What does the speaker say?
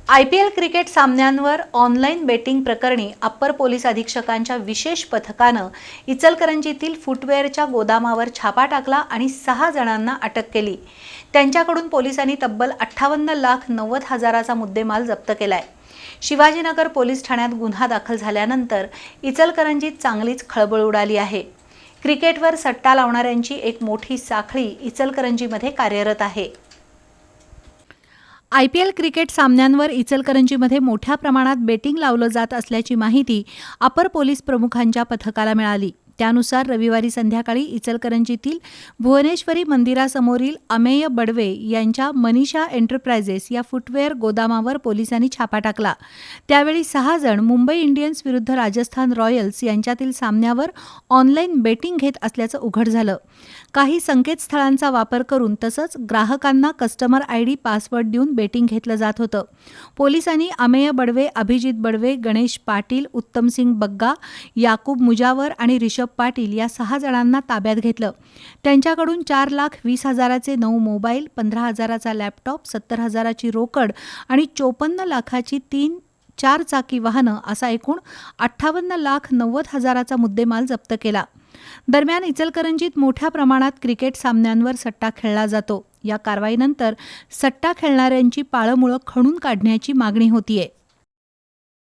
IPL cricket सामन्यांवर online betting प्रकरणी upper police अधीक्षकांच्या विशेष पथकानं इचलकरंजीतील फुटवेअरच्या गोदामावर छापा टाकला आणि 6 जणांना अटक केली। त्यांच्याकडून पोलिसांनी तब्बल 58,90,000चा मुद्देमाल जप्त केलाय। शिवाजीनगर पोलीस ठाण्यात गुन्हा दाखल झाल्यानंतर इचलकरंजीत चांगलीच खळबळ उडाली आहे। क्रिकेटवर सट्टा लावणाऱ्यांची एक मोठी साखळी इचलकरंजीमध्ये कार्यरत आहे। IPL क्रिकेट सामन्यांवर इचलकरंजीमध्ये मोठ्या प्रमाणात बेटिंग लावलं जात असल्याची माहिती अपर पोलीस प्रमुखांच्या पथकाला मिळाली। त्यानुसार रविवारी संध्याकाळी इचलकरंजीतील भुवनेश्वरी मंदिरासमोरील अमेय बडवे यांच्या मनीषा एंटरप्राइजेस या फुटवेअर गोदामावर पोलिसांनी छापा टाकला। त्यावेळी 6 जण मुंबई इंडियन्स विरुद्ध राजस्थान रॉयल्स यांच्यातील सामन्यावर ऑनलाईन बेटिंग घेत असल्याचं उघड झालं। काही संकेतस्थळांचा वापर करून तसंच ग्राहकांना कस्टमर ID पासवर्ड देऊन बेटिंग घेतलं जात होतं। पोलिसांनी अमेय बडवे, अभिजित बडवे, गणेश पाटील, उत्तमसिंग बग्गा, याकूब मुजावर आणि ऋषभ पाटील या 6 जणांना ताब्यात घेतलं। त्यांच्याकडून 4,20,000चे 9 मोबाईल, 15,000चा लॅपटॉप, 70,000ची रोकड आणि 54 लाखाची 3 चारचाकी वाहनं असा एकूण 58,90,000चा मुद्देमाल जप्त केला। दरम्यान इचलकरंजीत मोठ्या प्रमाणात क्रिकेट सामन्यांवर सट्टा खेळला जातो। या कारवाईनंतर सट्टा खेळणाऱ्यांची पाळंमुळं खणून काढण्याची मागणी होतीये।